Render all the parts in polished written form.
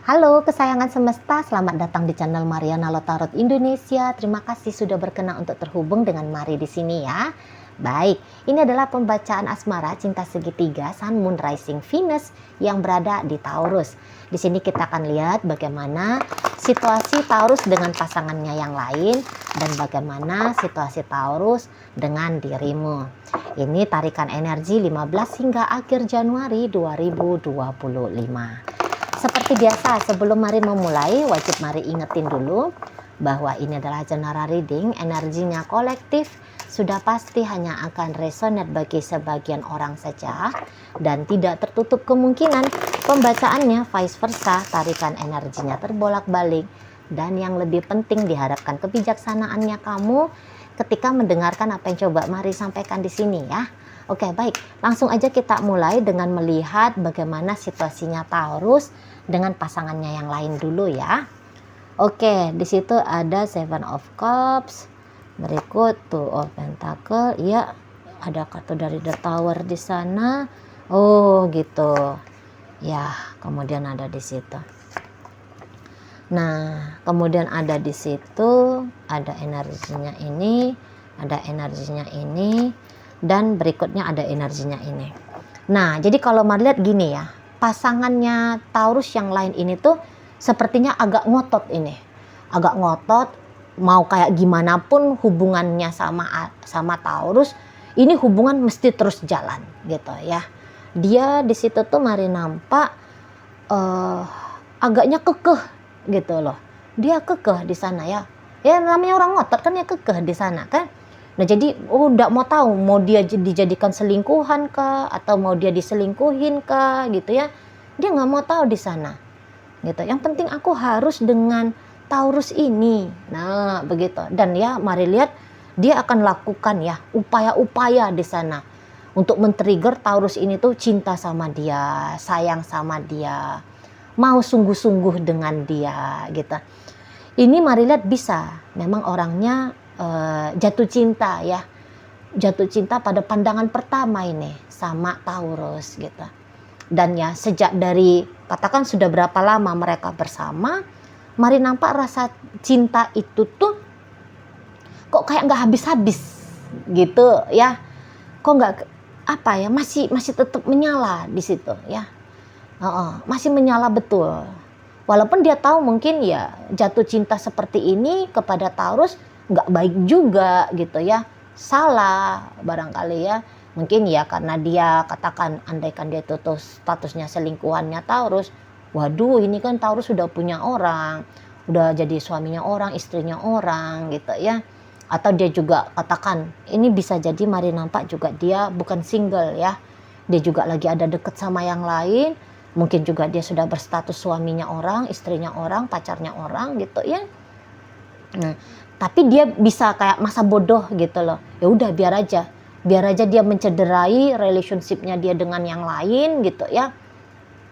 Halo kesayangan semesta, selamat datang di channel Mariana Lotarot Indonesia. Terima kasih sudah berkenan untuk terhubung dengan Mari di sini ya. Baik, ini adalah pembacaan asmara cinta segitiga Sun Moon Rising Venus yang berada di Taurus. Di sini kita akan lihat bagaimana situasi Taurus dengan pasangannya yang lain dan bagaimana situasi Taurus dengan dirimu. Ini tarikan energi 15 hingga akhir Januari 2025. Seperti biasa, sebelum Mari memulai, wajib Mari ingetin dulu bahwa ini adalah general reading, energinya kolektif, sudah pasti hanya akan resonate bagi sebagian orang saja, dan tidak tertutup kemungkinan pembacaannya vice versa, tarikan energinya terbolak-balik, dan yang lebih penting diharapkan kebijaksanaannya kamu ketika mendengarkan apa yang coba Mari sampaikan di sini ya. Oke, baik. Langsung aja kita mulai dengan melihat bagaimana situasinya Taurus dengan pasangannya yang lain dulu ya. Oke, di situ ada Seven of Cups, berikut Two of Pentacle, ya, ada kartu dari The Tower di sana. Oh, gitu. Ya, kemudian ada di situ. Nah, kemudian ada di situ, ada energinya ini, ada energinya ini, dan berikutnya ada energinya ini. Nah, jadi kalau Mari lihat gini ya, pasangannya Taurus yang lain ini tuh sepertinya agak ngotot ini. Agak ngotot, mau kayak gimana pun hubungannya sama Taurus, ini hubungan mesti terus jalan gitu ya. Dia di situ tuh Mari nampak agaknya kekeh gitu loh. Dia kekeh di sana ya. Ya namanya orang ngotot kan ya, kekeh di sana kan. Nah jadi udah mau tahu mau dia dijadikan selingkuhan kah atau mau dia diselingkuhin kah gitu ya, dia nggak mau tahu di sana gitu. Yang penting aku harus dengan Taurus ini. Nah begitu. Dan ya Mari lihat dia akan lakukan ya upaya-upaya di sana untuk men-trigger Taurus ini tuh cinta sama dia, sayang sama dia, mau sungguh-sungguh dengan dia gitu. Ini Mari lihat bisa memang orangnya jatuh cinta ya, jatuh cinta pada pandangan pertama ini sama Taurus gitu. Dan ya sejak dari katakan sudah berapa lama mereka bersama, Mari nampak rasa cinta itu tuh kok kayak nggak habis-habis gitu ya, kok nggak apa ya, masih tetap menyala di situ ya. Masih menyala betul, walaupun dia tahu mungkin ya jatuh cinta seperti ini kepada Taurus nggak baik juga gitu ya, salah barangkali ya, mungkin ya karena dia katakan andaikan dia itu tuh statusnya selingkuhannya Taurus, waduh ini kan Taurus sudah punya orang, udah jadi suaminya orang, istrinya orang gitu ya. Atau dia juga katakan ini bisa jadi Mari nampak juga dia bukan single ya, dia juga lagi ada deket sama yang lain, mungkin juga dia sudah berstatus suaminya orang, istrinya orang, pacarnya orang gitu ya. Nah, tapi dia bisa kayak masa bodoh gitu loh. Ya udah biar aja dia mencederai relationshipnya dia dengan yang lain gitu ya.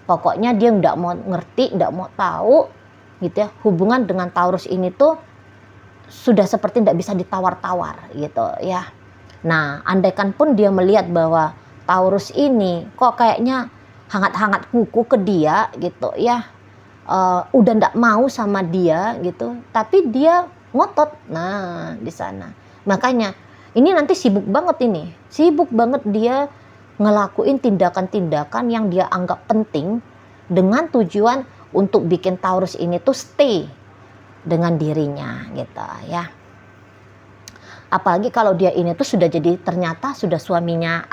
Pokoknya dia nggak mau ngerti, nggak mau tahu gitu ya. Hubungan dengan Taurus ini tuh sudah seperti nggak bisa ditawar-tawar gitu ya. Nah, andaikan pun dia melihat bahwa Taurus ini kok kayaknya hangat-hangat kuku ke dia gitu ya, udah nggak mau sama dia gitu, tapi dia ngotot. Nah di sana makanya ini nanti sibuk banget dia ngelakuin tindakan-tindakan yang dia anggap penting dengan tujuan untuk bikin Taurus ini tuh stay dengan dirinya gitu ya. Apalagi kalau dia ini tuh sudah jadi ternyata sudah suaminya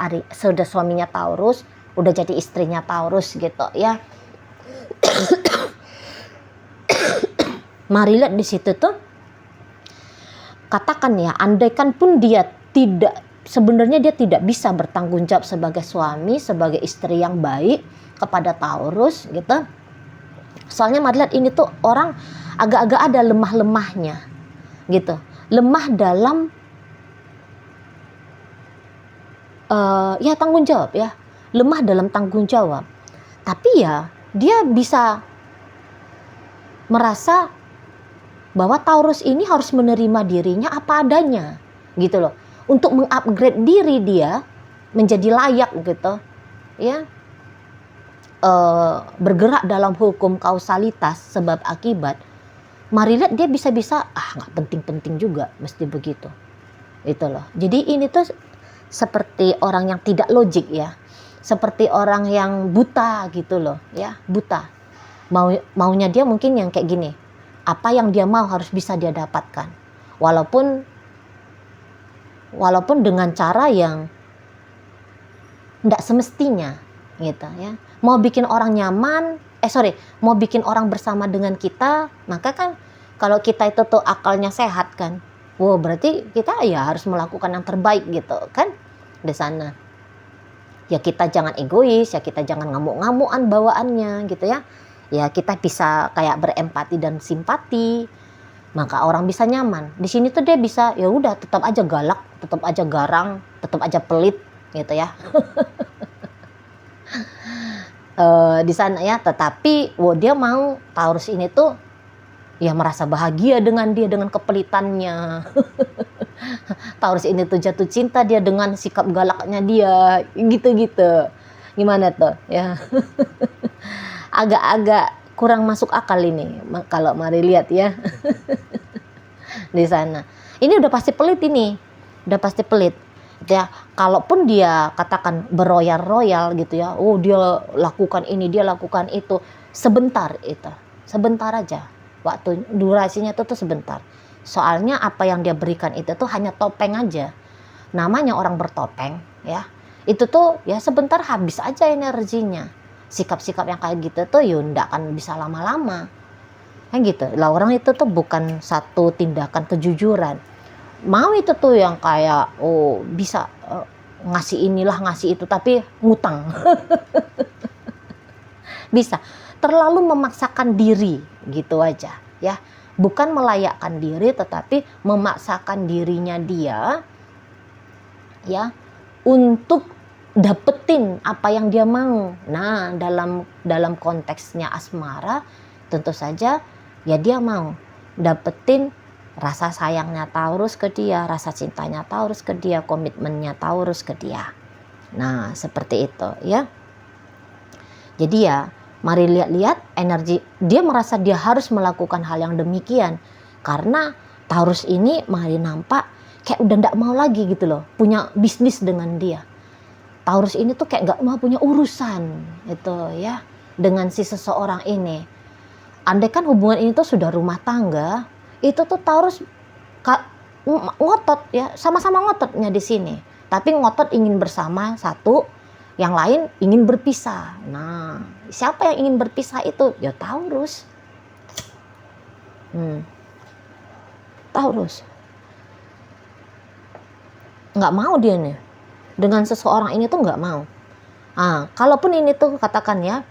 Taurus, udah jadi istrinya Taurus gitu ya. Mari lihat di situ tuh, katakan ya, andaikan pun dia sebenarnya dia tidak bisa bertanggung jawab sebagai suami, sebagai istri yang baik kepada Taurus gitu. Soalnya Mari lihat ini tuh orang agak-agak ada lemah-lemahnya gitu. Lemah dalam ya tanggung jawab ya. Lemah dalam tanggung jawab. Tapi ya dia bisa merasa bahwa Taurus ini harus menerima dirinya apa adanya gitu loh, untuk mengupgrade diri dia menjadi layak gitu ya. bergerak dalam hukum kausalitas sebab akibat, mari lihat dia bisa-bisa nggak penting-penting juga mesti begitu. Itu loh. Jadi ini tuh seperti orang yang tidak logik ya. Seperti orang yang buta gitu loh ya, buta. Maunya dia mungkin yang kayak gini. Apa yang dia mau harus bisa dia dapatkan. Walaupun dengan cara yang tidak semestinya gitu ya. Mau bikin orang nyaman, mau bikin orang bersama dengan kita, maka kan kalau kita itu tuh akalnya sehat kan. Berarti kita ya harus melakukan yang terbaik gitu kan di sana. Ya kita jangan egois, ya kita jangan ngamuk-ngamukan bawaannya gitu ya. Ya kita bisa kayak berempati dan simpati, maka orang bisa nyaman. Di sini tuh dia bisa ya udah tetap aja galak, tetap aja garang, tetap aja pelit gitu ya. Di sana ya, tetapi dia mau Taurus ini tuh ya merasa bahagia dengan kepelitannya. Taurus ini tuh jatuh cinta dia dengan sikap galaknya dia, gitu-gitu. Gimana tuh ya? Agak-agak kurang masuk akal ini kalau mari lihat ya. Di sana. Ini udah pasti pelit ini. Udah pasti pelit. Ya, kalaupun dia katakan beroyal-royal gitu ya. Dia lakukan ini, dia lakukan itu. Sebentar itu. Sebentar aja. Waktu durasinya itu tuh sebentar. Soalnya apa yang dia berikan itu tuh hanya topeng aja. Namanya orang bertopeng ya. Itu tuh ya sebentar habis aja energinya. Sikap-sikap yang kayak gitu tuh ya nggak akan bisa lama-lama. Kan gitu. Lah orang itu tuh bukan satu tindakan kejujuran. Mau itu tuh yang kayak bisa ngasih inilah ngasih itu tapi ngutang. Bisa. Terlalu memaksakan diri gitu aja ya. Bukan melayakkan diri tetapi memaksakan dirinya dia ya untuk dapetin apa yang dia mau. Nah, dalam konteksnya asmara tentu saja ya dia mau dapetin rasa sayangnya Taurus ke dia, rasa cintanya Taurus ke dia, komitmennya Taurus ke dia. Nah, seperti itu ya. Jadi ya, mari lihat-lihat energi dia merasa dia harus melakukan hal yang demikian karena Taurus ini mari nampak kayak udah nggak mau lagi gitu loh punya bisnis dengan dia. Taurus ini tuh kayak gak mau punya urusan itu ya dengan si seseorang ini. Andai kan hubungan ini tuh sudah rumah tangga, itu tuh Taurus ngotot ya, sama-sama ngototnya di sini. Tapi ngotot ingin bersama satu, yang lain ingin berpisah. Nah, siapa yang ingin berpisah itu? Ya Taurus. Taurus. Nggak mau dia nih. Dengan seseorang ini tuh nggak mau. Kalaupun ini tuh katakan ya,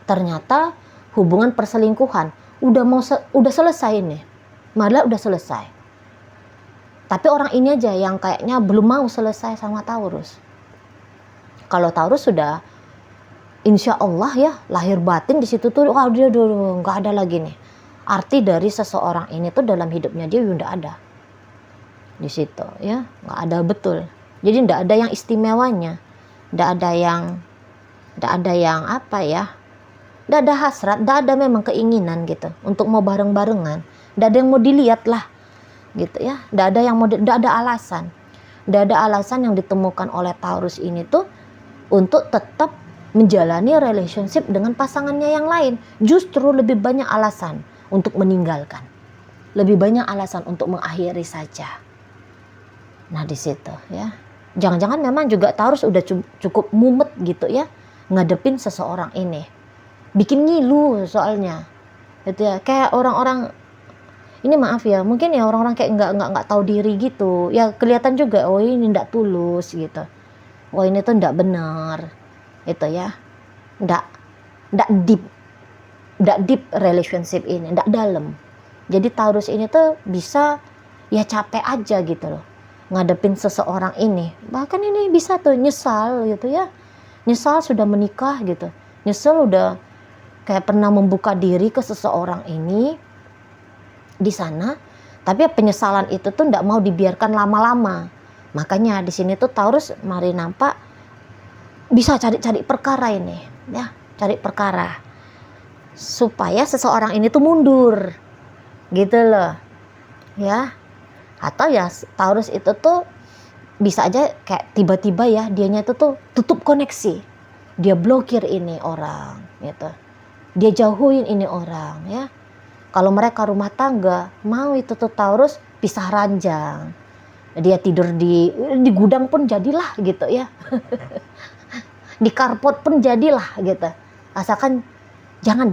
ternyata hubungan perselingkuhan udah selesai nih, malah udah selesai. Tapi orang ini aja yang kayaknya belum mau selesai sama Taurus. Kalau Taurus sudah, insya Allah ya lahir batin di situ tuh, dia dulu nggak ada lagi nih. Arti dari seseorang ini tuh dalam hidupnya dia udah ada di situ ya, nggak ada betul. Jadi tidak ada yang istimewanya, tidak ada yang apa ya, tidak ada hasrat, tidak ada memang keinginan gitu untuk mau bareng-barengan, tidak ada yang mau dilihat lah, gitu ya, tidak ada alasan yang ditemukan oleh Taurus ini tuh untuk tetap menjalani relationship dengan pasangannya yang lain. Justru lebih banyak alasan untuk meninggalkan, lebih banyak alasan untuk mengakhiri saja. Nah di situ ya. Jangan-jangan memang juga Taurus udah cukup mumet gitu ya ngadepin seseorang ini, bikin ngilu soalnya gitu ya, kayak orang-orang ini maaf ya mungkin ya orang-orang kayak nggak tahu diri gitu ya, kelihatan juga ini nggak tulus gitu, ini tuh nggak benar itu ya, nggak deep relationship ini, nggak dalam. Jadi Taurus ini tuh bisa ya capek aja gitu loh ngadepin seseorang ini, bahkan ini bisa tuh nyesal gitu ya, nyesal sudah menikah gitu, nyesal udah kayak pernah membuka diri ke seseorang ini di sana, tapi penyesalan itu tuh nggak mau dibiarkan lama-lama. Makanya di sini tuh Taurus mari nampak bisa cari-cari perkara ini ya, cari perkara supaya seseorang ini tuh mundur gitu loh ya. Atau ya Taurus itu tuh bisa aja kayak tiba-tiba ya dianya itu tuh tutup koneksi, dia blokir ini orang gitu, dia jauhin ini orang ya. Kalau mereka rumah tangga mau itu tuh Taurus pisah ranjang, dia tidur di gudang pun jadilah gitu ya. Di karpot pun jadilah gitu, asalkan jangan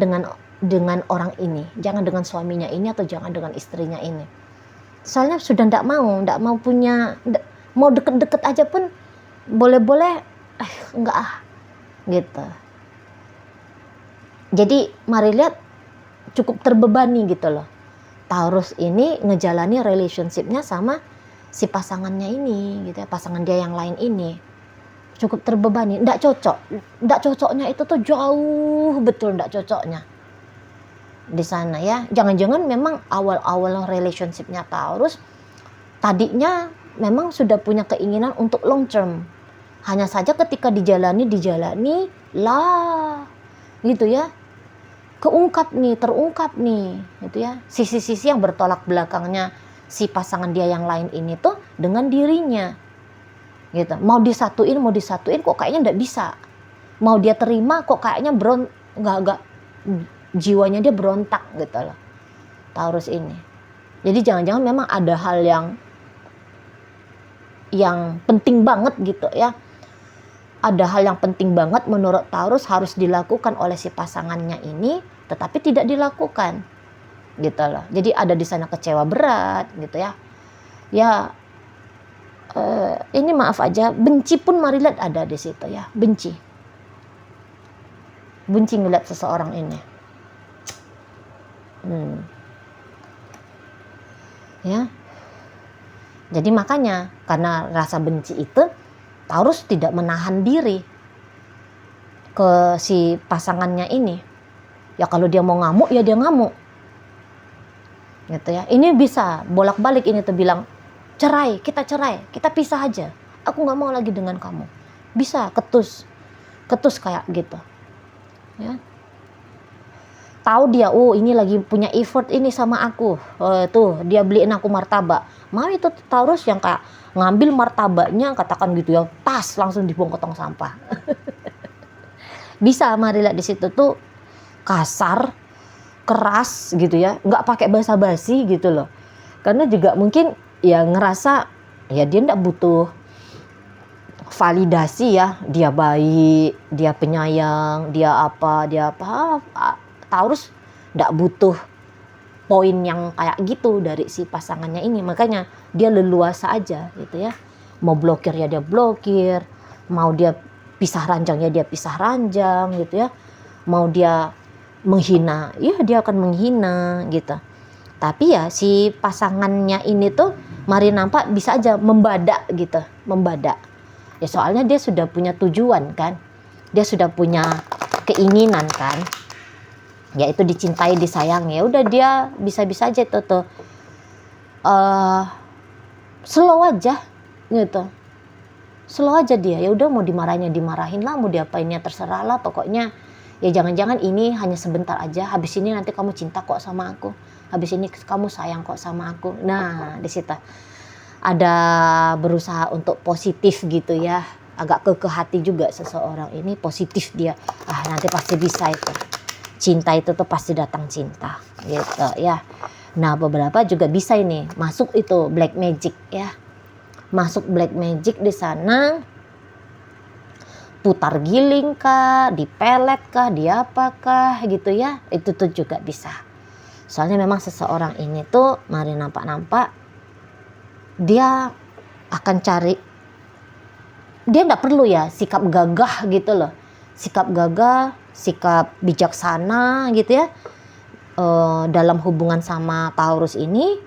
dengan orang ini, jangan dengan suaminya ini, atau jangan dengan istrinya ini. Soalnya sudah ndak mau punya, mau deket-deket aja pun boleh-boleh enggak gitu. Jadi mari lihat cukup terbebani gitu loh. Taurus ini ngejalani relationship-nya sama si pasangannya ini gitu ya, pasangan dia yang lain ini. Cukup terbebani, ndak cocoknya itu tuh jauh betul ndak cocoknya di sana ya. Jangan-jangan memang awal-awal relationship-nya Taurus tadinya memang sudah punya keinginan untuk long term, hanya saja ketika dijalani lah gitu ya, terungkap nih gitu ya, sisi-sisi yang bertolak belakangnya si pasangan dia yang lain ini tuh dengan dirinya gitu. Mau disatuin kok kayaknya nggak bisa, mau dia terima kok kayaknya nggak jiwanya dia berontak gitu loh Taurus ini. Jadi jangan-jangan memang ada hal yang penting banget gitu ya, ada hal yang penting banget menurut Taurus harus dilakukan oleh si pasangannya ini, tetapi tidak dilakukan gitu loh. Jadi ada di sana kecewa berat gitu ya. Ya ini maaf aja, benci pun mari lihat ada di situ ya, benci ngeliat seseorang ini. Ya. Jadi makanya karena rasa benci itu Taurus tidak menahan diri ke si pasangannya ini. Ya kalau dia mau ngamuk ya dia ngamuk. Gitu ya. Ini bisa bolak-balik ini tuh bilang cerai, kita pisah aja. Aku nggak mau lagi dengan kamu. Bisa ketus kayak gitu. Ya. Tahu dia, ini lagi punya effort ini sama aku. Tuh dia beliin aku martabak. Mau itu Taurus yang kayak ngambil martabaknya, katakan gitu ya, tas langsung dibuang ke tong sampah. Bisa mari lihat di situ tuh kasar, keras gitu ya, nggak pakai basa-basi gitu loh. Karena juga mungkin ya ngerasa ya dia nggak butuh validasi ya, dia baik, dia penyayang, dia apa. Taurus nggak butuh poin yang kayak gitu dari si pasangannya ini, makanya dia leluasa aja gitu ya. Mau blokir ya dia blokir, mau dia pisah ranjang ya dia pisah ranjang gitu ya, mau dia menghina ya dia akan menghina gitu. Tapi ya si pasangannya ini tuh mari nampak bisa aja membadak gitu, ya soalnya dia sudah punya tujuan kan, dia sudah punya keinginan kan, yaitu dicintai, disayangi. Ya udah dia bisa-bisa aja tuh slow aja gitu, slow aja dia. Ya udah mau dimarahin lah, mau diapainnya terserah lah, pokoknya ya jangan-jangan ini hanya sebentar aja, habis ini nanti kamu cinta kok sama aku, habis ini kamu sayang kok sama aku. Nah di situ ada berusaha untuk positif gitu ya, agak kekeh hati juga seseorang ini, positif dia, nanti pasti bisa itu. Cinta itu tuh pasti datang cinta gitu ya. Nah beberapa juga bisa ini masuk itu black magic ya, masuk black magic di sana, putar giling kah, dipelet kah, diapakah gitu ya, itu tuh juga bisa. Soalnya memang seseorang ini tuh mari nampak dia akan cari, dia nggak perlu ya sikap gagah gitu loh, sikap gagah, sikap bijaksana gitu ya dalam hubungan sama Taurus ini.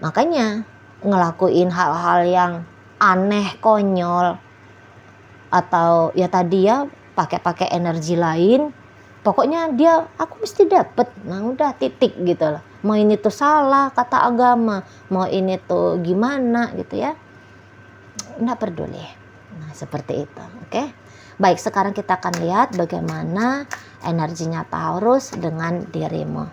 Makanya ngelakuin hal-hal yang aneh, konyol, atau ya tadi ya pakai energi lain, pokoknya dia aku mesti dapet. Nah udah titik gitu loh, mau ini tuh salah kata agama, mau ini tuh gimana gitu ya, nggak peduli. Nah seperti itu, oke. Baik, sekarang kita akan lihat bagaimana energinya Taurus dengan dirimu.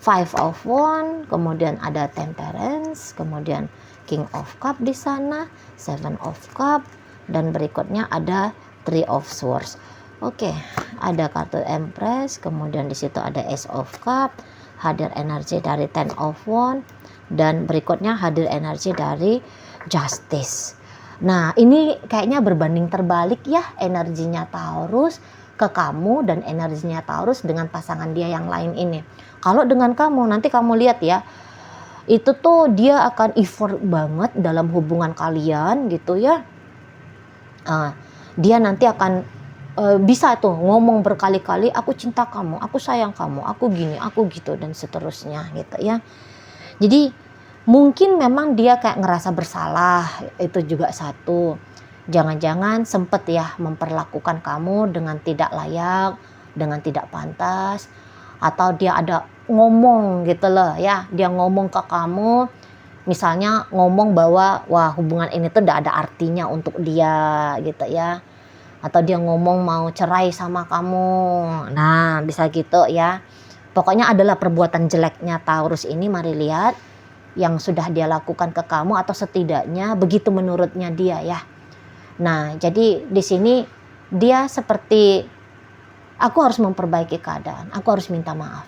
Five of Wands, kemudian ada Temperance, kemudian King of Cup di sana, Seven of Cup, dan berikutnya ada Three of Swords. Oke, ada kartu Empress, kemudian di situ ada Ace of Cup, hadir energi dari Ten of Wands, dan berikutnya hadir energi dari Justice. Nah, ini kayaknya berbanding terbalik ya energinya Taurus ke kamu dan energinya Taurus dengan pasangan dia yang lain ini. Kalau dengan kamu, nanti kamu lihat ya, itu tuh dia akan effort banget dalam hubungan kalian gitu ya. Dia nanti akan bisa tuh ngomong berkali-kali, aku cinta kamu, aku sayang kamu, aku gini, aku gitu, dan seterusnya gitu ya. Jadi mungkin memang dia kayak ngerasa bersalah, itu juga satu. Jangan-jangan sempet ya memperlakukan kamu dengan tidak layak, dengan tidak pantas, atau dia ada ngomong gitu loh ya, dia ngomong ke kamu, misalnya ngomong bahwa wah hubungan ini tuh tidak ada artinya untuk dia gitu ya, atau dia ngomong mau cerai sama kamu. Nah, bisa gitu ya. Pokoknya adalah perbuatan jeleknya Taurus ini, mari lihat yang sudah dia lakukan ke kamu, atau setidaknya begitu menurutnya dia ya. Nah, jadi di sini dia seperti, aku harus memperbaiki keadaan, aku harus minta maaf.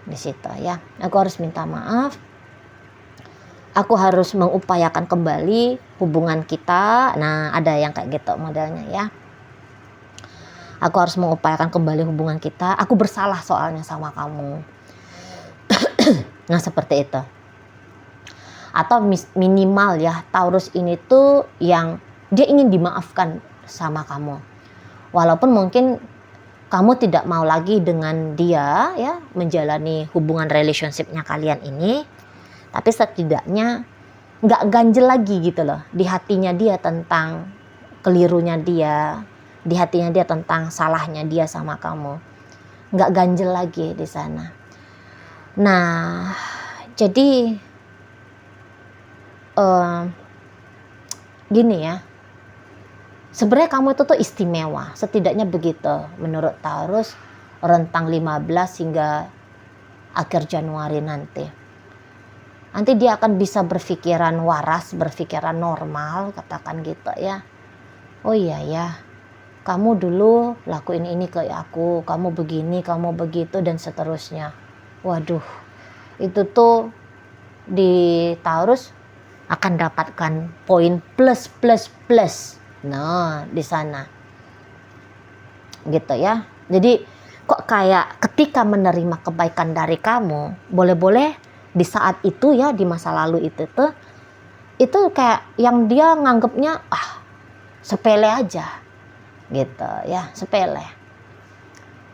Di situ ya, aku harus minta maaf. Aku harus mengupayakan kembali hubungan kita. Nah, ada yang kayak gitu modelnya ya. Aku harus mengupayakan kembali hubungan kita. Aku bersalah soalnya sama kamu. Nah, seperti itu. Atau minimal ya, Taurus ini tuh yang dia ingin dimaafkan sama kamu. Walaupun mungkin kamu tidak mau lagi dengan dia ya, menjalani hubungan relationship-nya kalian ini, tapi setidaknya nggak ganjel lagi gitu loh di hatinya dia tentang kelirunya dia, di hatinya dia tentang salahnya dia sama kamu, nggak ganjel lagi di sana. Nah, jadi gini ya, sebenarnya kamu itu tuh istimewa, setidaknya begitu menurut Taurus, rentang 15 hingga akhir Januari nanti. Nanti dia akan bisa berpikiran waras, berpikiran normal, katakan gitu ya. Oh iya ya, kamu dulu lakuin ini ke aku, kamu begini, kamu begitu, dan seterusnya. Waduh, itu tuh di Taurus akan dapatkan poin plus. Nah, di sana. Gitu ya. Jadi kok kayak ketika menerima kebaikan dari kamu, boleh-boleh di saat itu ya, di masa lalu itu tuh, itu kayak yang dia nganggepnya sepele aja. Gitu ya, sepele.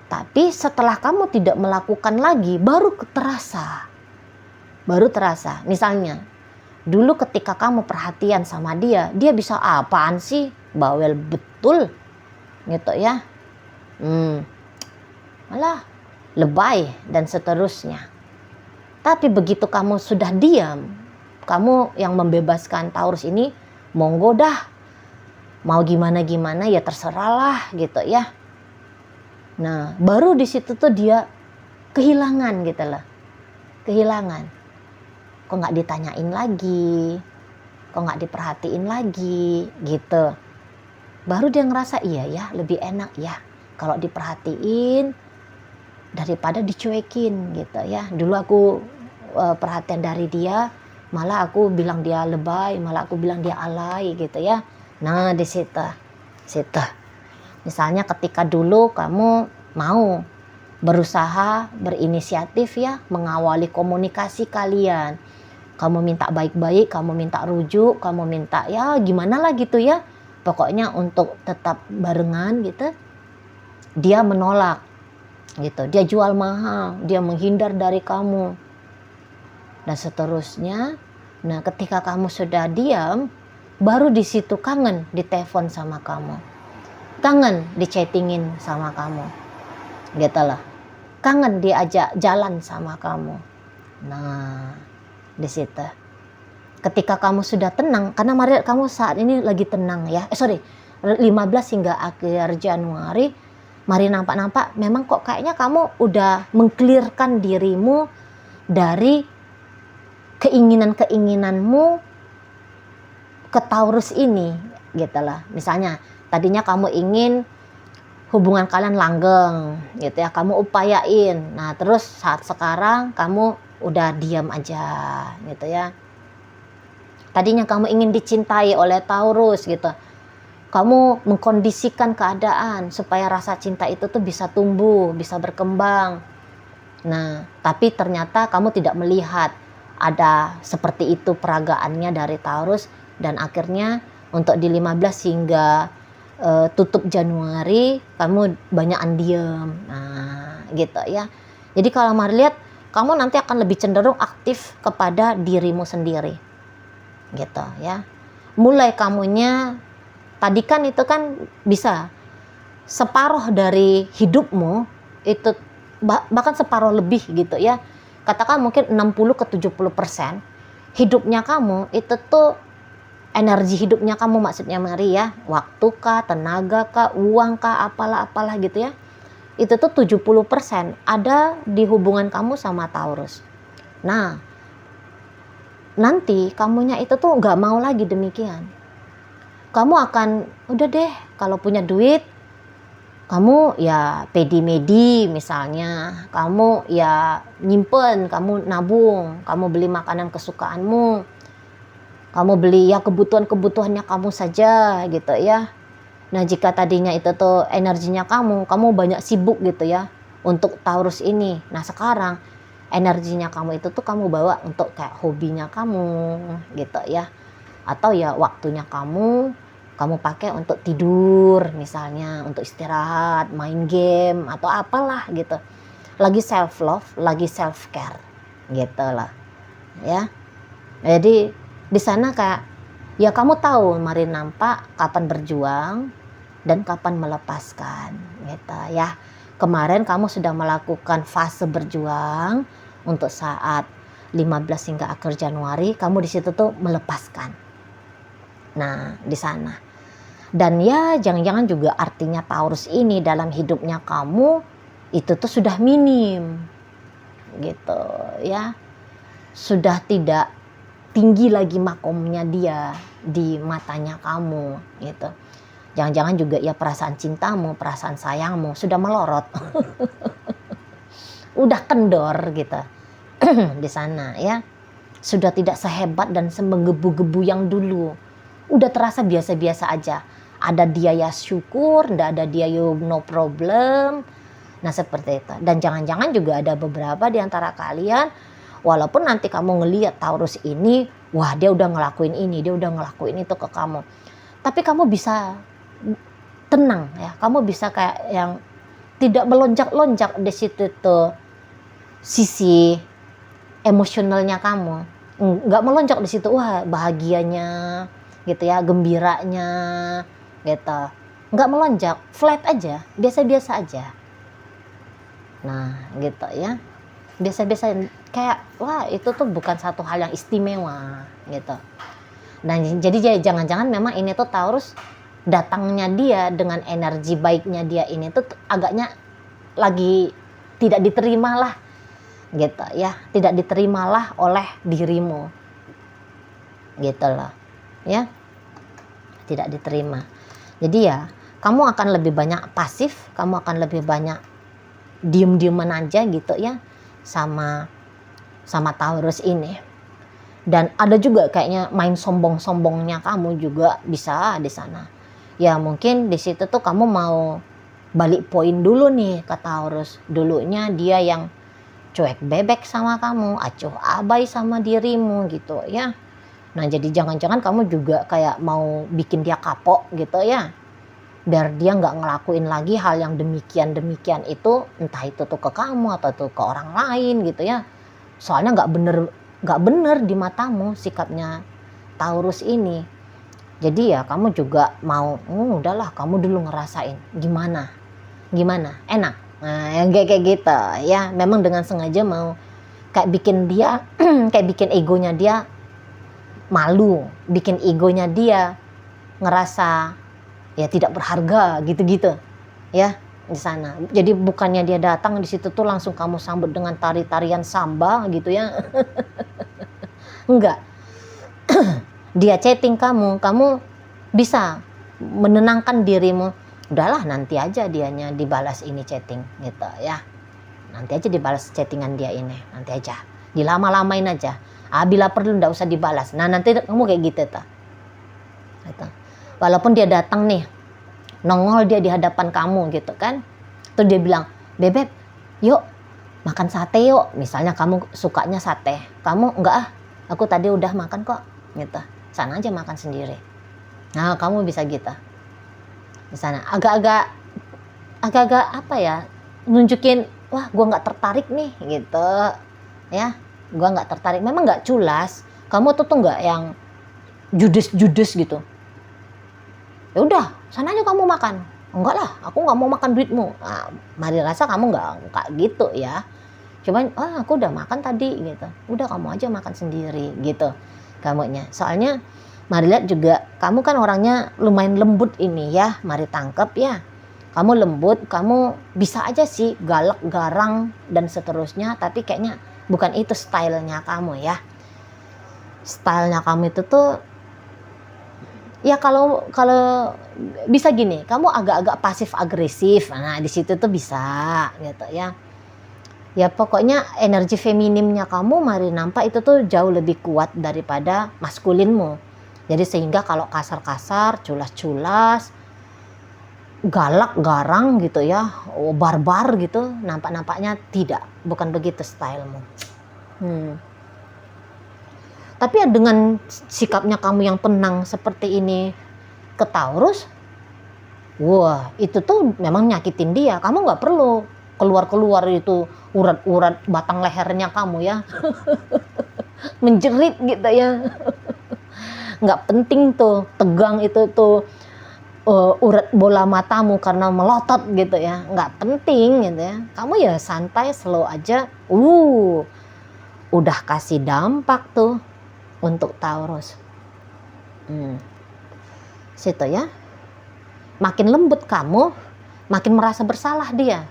Tapi setelah kamu tidak melakukan lagi, baru terasa. Misalnya, dulu ketika kamu perhatian sama dia, dia bisa apaan sih, bawel betul, gitu ya, malah lebay dan seterusnya. Tapi begitu kamu sudah diam, kamu yang membebaskan Taurus ini, monggo dah, mau gimana ya terserahlah gitu ya. Nah, baru di situ tuh dia kehilangan gitu loh, kehilangan. Kok nggak ditanyain lagi, kok nggak diperhatiin lagi gitu. Baru dia ngerasa iya ya, lebih enak ya kalau diperhatiin daripada dicuekin gitu ya. Dulu aku perhatian dari dia, malah aku bilang dia lebay, malah aku bilang dia alay gitu ya. Nah, di situ. Misalnya ketika dulu kamu mau berusaha berinisiatif ya, mengawali komunikasi kalian, kamu minta baik-baik, kamu minta rujuk, kamu minta ya gimana lah gitu ya, pokoknya untuk tetap barengan gitu, dia menolak gitu, dia jual mahal, dia menghindar dari kamu dan seterusnya. Nah, ketika kamu sudah diam, baru di situ kangen ditelepon sama kamu, kangen dichattingin sama kamu gitu lah, kangen diajak jalan sama kamu. Nah, di situ ketika kamu sudah tenang, karena Maria kamu saat ini lagi tenang ya, 15 hingga akhir Januari, mari nampak-nampak memang kok kayaknya kamu udah mengklirkan dirimu dari keinginan-keinginanmu ke Taurus ini gitu lah. Misalnya tadinya kamu ingin hubungan kalian langgeng gitu ya, kamu upayain. Nah terus saat sekarang kamu udah diam aja gitu ya. Tadinya kamu ingin dicintai oleh Taurus gitu, kamu mengkondisikan keadaan supaya rasa cinta itu tuh bisa tumbuh, bisa berkembang. Nah tapi ternyata kamu tidak melihat ada seperti itu peragaannya dari Taurus, dan akhirnya untuk di 15 hingga tutup Januari kamu banyakan diem. Nah gitu ya. Jadi kalau Mari lihat, kamu nanti akan lebih cenderung aktif kepada dirimu sendiri gitu ya. Mulai kamunya tadi kan itu kan bisa separuh dari hidupmu itu, bahkan separuh lebih gitu ya, katakan mungkin 60 ke 70% hidupnya kamu itu tuh, energi hidupnya kamu maksudnya Mari ya, waktu kah, tenaga kah, uang kah, apalah gitu ya, itu tuh 70% ada di hubungan kamu sama Taurus. Nah nanti kamunya itu tuh gak mau lagi demikian. Kamu akan udah deh, kalau punya duit kamu ya pedi-medi misalnya, kamu ya nyimpen, kamu nabung, kamu beli makanan kesukaanmu, kamu beli ya kebutuhannya kamu saja gitu ya. Nah jika tadinya itu tuh energinya kamu banyak sibuk gitu ya untuk Taurus ini, nah sekarang energinya kamu itu tuh kamu bawa untuk kayak hobinya kamu gitu ya, atau ya waktunya kamu pakai untuk tidur misalnya, untuk istirahat, main game atau apalah gitu, lagi self love, lagi self care gitu lah ya. Jadi di sana kayak ya kamu tahu Mari nampak kapan berjuang dan kapan melepaskan gitu ya. Kemarin kamu sudah melakukan fase berjuang untuk saat 15 hingga akhir Januari, kamu di situ tuh melepaskan. Nah di sana. Dan ya jangan-jangan juga artinya Taurus ini dalam hidupnya kamu itu tuh sudah minim gitu ya, sudah tidak tinggi lagi makomnya dia di matanya kamu gitu. Jangan-jangan juga ya perasaan cintamu, perasaan sayangmu sudah melorot udah kendor gitu di sana ya, sudah tidak sehebat dan semenggebu-gebu yang dulu, udah terasa biasa-biasa aja. Ada dia ya syukur, ndak ada dia ya no problem. Nah seperti itu. Dan jangan-jangan juga ada beberapa di antara kalian, walaupun nanti kamu ngelihat Taurus ini, wah dia udah ngelakuin ini, dia udah ngelakuin itu ke kamu, tapi kamu bisa tenang ya, kamu bisa kayak yang tidak melonjak-lonjak di situ tuh sisi emosionalnya kamu, nggak melonjak di situ, wah bahagianya gitu ya, gembiranya gitu, nggak melonjak, flat aja, biasa-biasa aja. Nah gitu ya, biasa-biasa, kayak wah itu tuh bukan satu hal yang istimewa gitu. Dan jadi jangan-jangan memang ini tuh Taurus datangnya dia dengan energi baiknya dia ini tuh agaknya lagi tidak diterima lah gitu ya, tidak diterimalah oleh dirimu gitu loh ya, tidak diterima. Jadi ya kamu akan lebih banyak pasif, kamu akan lebih banyak diem-dieman aja gitu ya sama Taurus ini. Dan ada juga kayaknya main sombong-sombongnya kamu juga bisa di sana. Ya mungkin di situ tuh kamu mau balik poin dulu nih ke Taurus. Dulunya dia yang cuek bebek sama kamu, acuh abai sama dirimu gitu ya. Nah jadi jangan-jangan kamu juga kayak mau bikin dia kapok gitu ya, biar dia nggak ngelakuin lagi hal yang demikian itu, entah itu tuh ke kamu atau tuh ke orang lain gitu ya. Soalnya nggak bener di matamu sikapnya Taurus ini. Jadi ya kamu juga mau, udahlah kamu dulu ngerasain gimana enak. Nah yang kayak gitu ya, memang dengan sengaja mau kayak bikin dia kayak bikin egonya dia malu, bikin egonya dia ngerasa ya tidak berharga gitu-gitu ya di sana. Jadi bukannya dia datang di situ tuh langsung kamu sambut dengan tari-tarian samba gitu ya. Enggak. Dia chatting kamu bisa menenangkan dirimu. Udahlah nanti aja dianya dibalas ini chatting gitu ya. Nanti aja dibalas chattingan dia ini, nanti aja. Dilama-lamain aja. Bila perlu ndak usah dibalas. Nah nanti kamu kayak gitu tuh. Gitu. Walaupun dia datang nih, nongol dia di hadapan kamu gitu kan. Terus dia bilang, "Bebek, yuk makan sate yuk." Misalnya kamu sukanya sate. Kamu enggak ah, aku tadi udah makan kok gitu. Sana aja makan sendiri. Nah, kamu bisa gitu. Di sana agak-agak apa ya? Nunjukin, wah, gua nggak tertarik nih gitu. Ya, gua nggak tertarik. Memang nggak culas. Kamu tuh nggak yang judes gitu. Ya udah, sana aja kamu makan. Enggak lah, aku nggak mau makan duitmu. Nah, mari rasa kamu nggak gitu ya. Cuman, aku udah makan tadi gitu. Udah kamu aja makan sendiri gitu. Kamunya. Soalnya mari lihat juga kamu kan orangnya lumayan lembut ini ya. Mari tangkap ya. Kamu lembut, kamu bisa aja sih galak, garang dan seterusnya. Tapi kayaknya bukan itu stylenya kamu ya. Stylenya kamu itu tuh ya kalau bisa gini, kamu agak-agak pasif agresif. Nah di situ tuh bisa gitu ya. Ya pokoknya energi feminimnya kamu mari nampak itu tuh jauh lebih kuat daripada maskulinmu. Jadi sehingga kalau kasar-kasar, culas-culas, galak, garang gitu ya, barbar gitu, nampak-nampaknya tidak, bukan begitu stylemu. Tapi ya dengan sikapnya kamu yang tenang seperti ini ke Taurus, wah itu tuh memang nyakitin dia. Kamu nggak perlu keluar itu urat-urat batang lehernya kamu ya. Menjerit gitu ya. Nggak penting tuh tegang itu tuh urat bola matamu karena melotot gitu ya. Nggak penting gitu ya. Kamu ya santai, slow aja. Udah kasih dampak tuh untuk Taurus. Situ ya. Makin lembut kamu, makin merasa bersalah dia.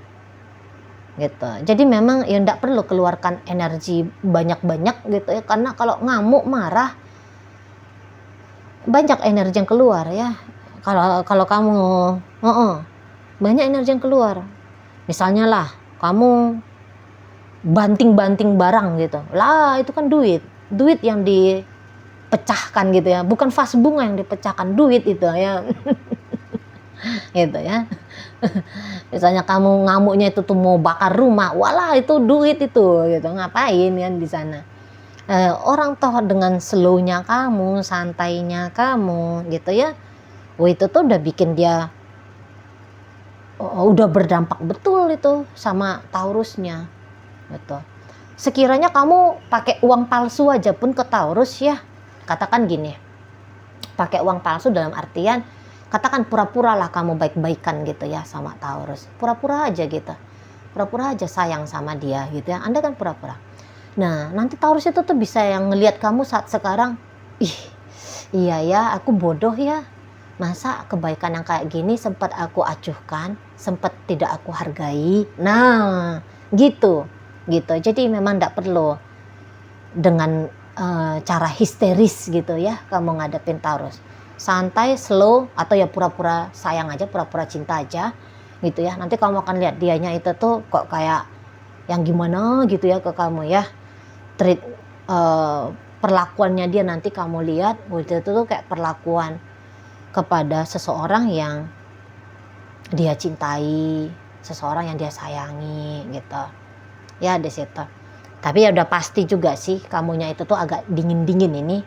Gitu. Jadi memang ya enggak perlu keluarkan energi banyak-banyak gitu ya, karena kalau ngamuk marah banyak energi yang keluar ya. Kalau kamu banyak energi yang keluar. Misalnya lah kamu banting-banting barang gitu. Lah itu kan duit yang dipecahkan gitu ya, bukan vas bunga yang dipecahkan, duit itu ya. Gitu ya. Misalnya kamu ngamuknya itu tuh mau bakar rumah, walah itu duit itu gitu, ngapain kan di sana. Orang toh dengan slownya kamu, santainya kamu gitu ya, itu tuh udah bikin dia udah berdampak betul itu sama Taurusnya gitu. Sekiranya kamu pakai uang palsu aja pun ke Taurus ya, katakan gini, pakai uang palsu dalam artian katakan pura-pura lah kamu baik-baikan gitu ya sama Taurus. Pura-pura aja gitu. Pura-pura aja sayang sama dia gitu ya. Anda kan pura-pura. Nah nanti Taurus itu tuh bisa yang ngelihat kamu saat sekarang. Iya ya aku bodoh ya. Masa kebaikan yang kayak gini sempat aku acuhkan. Sempat tidak aku hargai. Nah gitu. Jadi memang tidak perlu dengan cara histeris gitu ya kamu ngadepin Taurus. Santai, slow, atau ya pura-pura sayang aja, pura-pura cinta aja gitu ya. Nanti kamu akan lihat dianya itu tuh kok kayak yang gimana gitu ya ke kamu ya. Treat perlakuannya dia nanti kamu lihat itu tuh kayak perlakuan kepada seseorang yang dia cintai, seseorang yang dia sayangi gitu ya di situ. Tapi ya udah pasti juga sih kamunya itu tuh agak dingin-dingin ini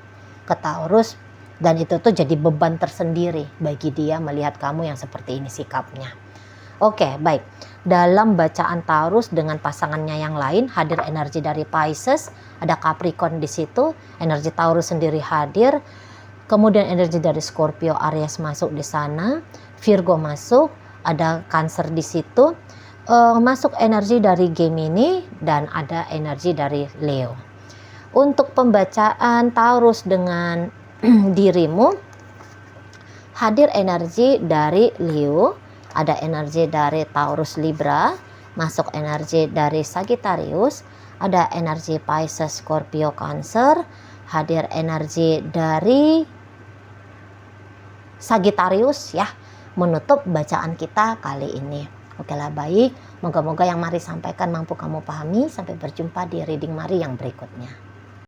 ke Taurus. Dan itu tuh jadi beban tersendiri bagi dia melihat kamu yang seperti ini sikapnya. Oke, baik. Dalam bacaan Taurus dengan pasangannya yang lain, hadir energi dari Pisces, ada Capricorn di situ, energi Taurus sendiri hadir, kemudian energi dari Scorpio, Aries masuk di sana, Virgo masuk, ada Cancer di situ, masuk energi dari Gemini dan ada energi dari Leo. Untuk pembacaan Taurus dengan dirimu, hadir energi dari Leo, ada energi dari Taurus Libra, masuk energi dari Sagittarius, ada energi Pisces Scorpio Cancer, hadir energi dari Sagittarius ya, menutup bacaan kita kali ini. Oke lah, baik, moga-moga yang Mari sampaikan mampu kamu pahami. Sampai berjumpa di reading Mari yang berikutnya.